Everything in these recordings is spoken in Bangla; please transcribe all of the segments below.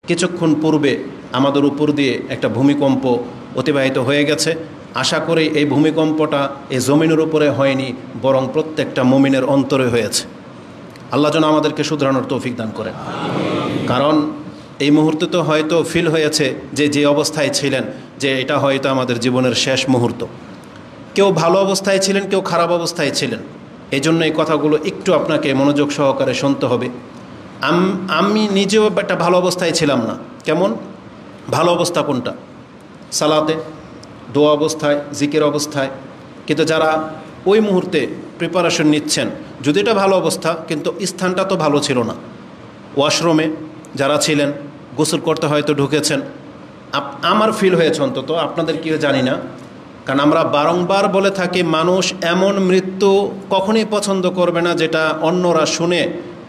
কিছুক্ষণ পূর্বে আমাদের উপর দিয়ে একটা ভূমিকম্প অতিবাহিত হয়ে গেছে। আশা করি এই ভূমিকম্পটা এই জমিনের উপরে হয়নি, বরং প্রত্যেকটা মুমিনের অন্তরে হয়েছে। আল্লাহ যেন আমাদেরকে শুধরানোর তৌফিক দান করেন। কারণ এই মুহূর্তে তো হয়তো ফিল হয়েছে যে অবস্থায় ছিলেন যে এটা হয়তো আমাদের জীবনের শেষ মুহূর্ত। কেউ ভালো অবস্থায় ছিলেন, কেউ খারাপ অবস্থায় ছিলেন। এই জন্য এই কথাগুলো একটু আপনাকে মনোযোগ সহকারে শুনতে হবে। আমি নিজেও একটা ভালো অবস্থায় ছিলাম না। কেমন ভালো অবস্থা কোনটা? সালাতে, দোয়া অবস্থায়, জিকির অবস্থায়। কিন্তু যারা ওই মুহূর্তে প্রিপারেশন নিচ্ছেন, যদি এটা ভালো অবস্থা, কিন্তু স্থানটা তো ভালো ছিল না। ওয়াশরুমে যারা ছিলেন, গোসল করতে হয়তো ঢুকেছেন। আমার ফিল হয়েছে, অন্তত আপনাদের কি জানি না। কারণ আমরা বারংবার বলে থাকি মানুষ এমন মৃত্যু কখনোই পছন্দ করবে না যেটা অন্যরা শুনে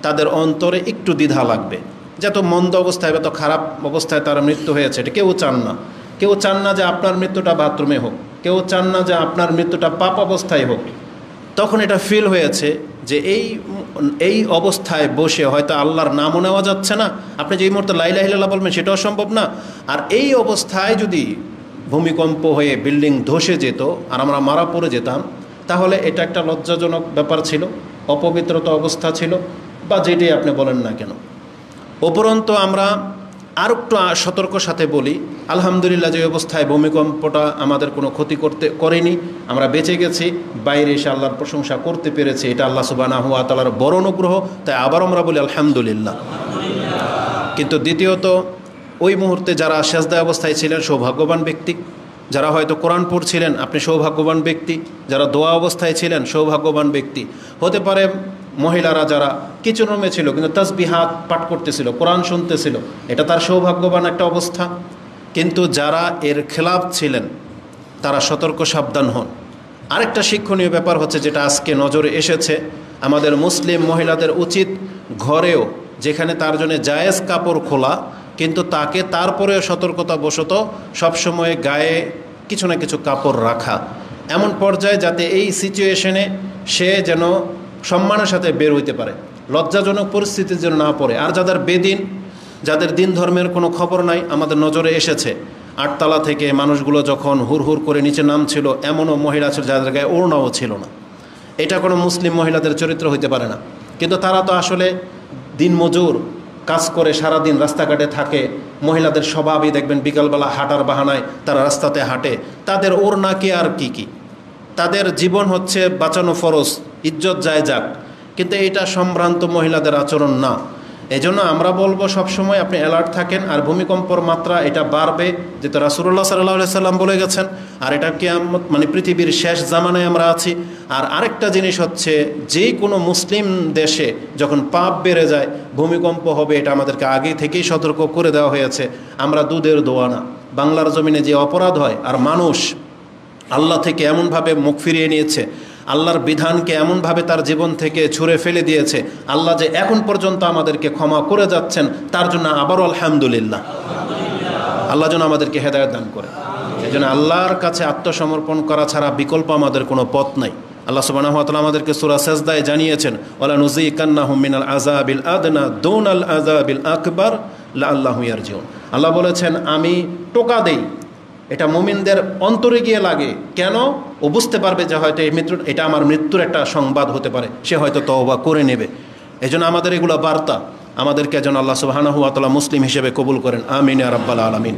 তাদের অন্তরে একটু দ্বিধা লাগবে। যত মন্দ অবস্থায় বা তো খারাপ অবস্থায় তার মৃত্যু হয়েছে, এটা কেউ চান না। কেউ চান না যে আপনার মৃত্যুটা বাথরুমে হোক, কেউ চান না যে আপনার মৃত্যুটা পাপ অবস্থায় হোক। তখন এটা ফিল হয়েছে যে এই অবস্থায় বসে হয়তো আল্লাহর নামও নেওয়া যাচ্ছে না। আপনি যে এই মুহূর্তে লা ইলাহা ইল্লাল্লাহ বলবেন সেটাও সম্ভব না। আর এই অবস্থায় যদি ভূমিকম্প হয়ে বিল্ডিং ধসে যেত আর আমরা মারা পড়ে যেতাম, তাহলে এটা একটা লজ্জাজনক ব্যাপার ছিল, অপবিত্রতা অবস্থা ছিল, বা যেটাই আপনি বলেন না কেন। উপরন্তু আমরা আর একটু সতর্ক সাথে বলি, আলহামদুলিল্লাহ যে অবস্থায় ভূমিকম্পটা আমাদের কোনো ক্ষতি করেনি, আমরা বেঁচে গেছি, বাইরে এসে আল্লাহর প্রশংসা করতে পেরেছি, এটা আল্লাহ সুবহানাহু ওয়া তাআলার বড় অনুগ্রহ। তাই আবার আমরা বলি আলহামদুলিল্লাহ। কিন্তু দ্বিতীয়ত, ওই মুহূর্তে যারা সেজদা অবস্থায় ছিলেন সৌভাগ্যবান ব্যক্তি। যারা হয়তো কোরআন পড়ছিলেন, আপনি সৌভাগ্যবান ব্যক্তি। যারা দোয়া অবস্থায় ছিলেন, সৌভাগ্যবান ব্যক্তি। হতে পারে মহিলারা যারা কিচেন রুমে ছিল কিন্তু তাসবিহাত পাঠ করতেছিল, কোরআন শুনতেছিল, এটা তার সৌভাগ্যবান একটা অবস্থা। কিন্তু যারা এর খেলাফ ছিলেন তারা সতর্ক সাবধান হন। আরেকটা শিক্ষণীয় ব্যাপার হচ্ছে, যেটা আজকে নজরে এসেছে, আমাদের মুসলিম মহিলাদের উচিত ঘরেও যেখানে তার জন্য জায়েজ কাপড় খোলা, কিন্তু তাকে তারপরেও সতর্কতাবশত সবসময় গায়ে কিছু না কিছু কাপড় রাখা, এমন পর্যায়ে যাতে এই সিচুয়েশনে সে যেন সম্মানের সাথে বের হইতে পারে, লজ্জাজনক পরিস্থিতির যেন না পড়ে। আর যাদের বেদিন, যাদের দিন ধর্মের কোনো খবর নাই, আমাদের নজরে এসেছে আটতলা থেকে মানুষগুলো যখন হুড় করে নিচে নামছিল, এমনও মহিলা ছিল যাদের গায়ে ওড়নাও ছিল না। এটা কোনো মুসলিম মহিলাদের চরিত্র হইতে পারে না। কিন্তু তারা তো আসলে দিনমজুর, কাজ করে সারাদিন রাস্তাঘাটে থাকে। মহিলাদের স্বভাবই দেখবেন বিকালবেলা হাঁটার বাহানায় তারা রাস্তাতে হাঁটে। তাদের ওড়না কি আর কি, তাদের জীবন হচ্ছে বাঁচানো ফরজ, ইজ্জত যায় যাক। কিন্তু এটা সম্ভ্রান্ত মহিলাদের আচরণ না। এজন্য আমরা বলবো সবসময় আপনি অ্যালার্ট থাকেন। আর ভূমিকম্পর মাত্রা এটা বাড়বে, যেটা রাসূলুল্লাহ সাল্লাল্লাহু আলাইহি সাল্লাম বলে গেছেন। আর এটা কিয়ামত, মানে পৃথিবীর শেষ জামানায় আমরা আছি। আর আরেকটা জিনিস হচ্ছে, যে কোনো মুসলিম দেশে যখন পাপ বেড়ে যায় ভূমিকম্প হবে, এটা আমাদেরকে আগে থেকেই সতর্ক করে দেওয়া হয়েছে। আমরা দুধের দোয়া না, বাংলার জমিনে যে অপরাধ হয় আর মানুষ আল্লাহ থেকে এমনভাবে মুখ ফিরিয়ে নিয়েছে, আল্লাহর বিধানকে এমনভাবে তার জীবন থেকে ছুঁড়ে ফেলে দিয়েছে, আল্লাহ যে এখন পর্যন্ত আমাদেরকে ক্ষমা করে যাচ্ছেন, তার জন্য আবারও আলহামদুলিল্লাহ। আল্লাহ যেন আমাদেরকে হেদায়েত দান করে। এই জন্য আল্লাহর কাছে আত্মসমর্পণ করা ছাড়া বিকল্প আমাদের কোনো পথ নাই। আল্লাহ সুবহানাহু ওয়া তাআলা আমাদেরকে সূরা সাজদায় জানিয়েছেন, ওয়ালা নুযিকান্নাহুম মিনাল আযাবিল আদনা দুনাল আযাবিল আকবার লাআল্লাহুম ইয়ারজিউন। আল্লাহ বলেছেন, আমি টোকা দেই, এটা মুমিনদের অন্তরে গিয়ে লাগে। কেন? ও বুঝতে পারবে যে হয়তো এটা আমার মৃত্যুর একটা সংবাদ হতে পারে, সে হয়তো তওবা করে নেবে। এই জন্য আমাদের এগুলো বার্তা, আমাদেরকে যেন আল্লাহ সুবহানাহু ওয়া তাআলা মুসলিম হিসেবে কবুল করেন। আমিন ইয়া রাব্বাল আলামিন।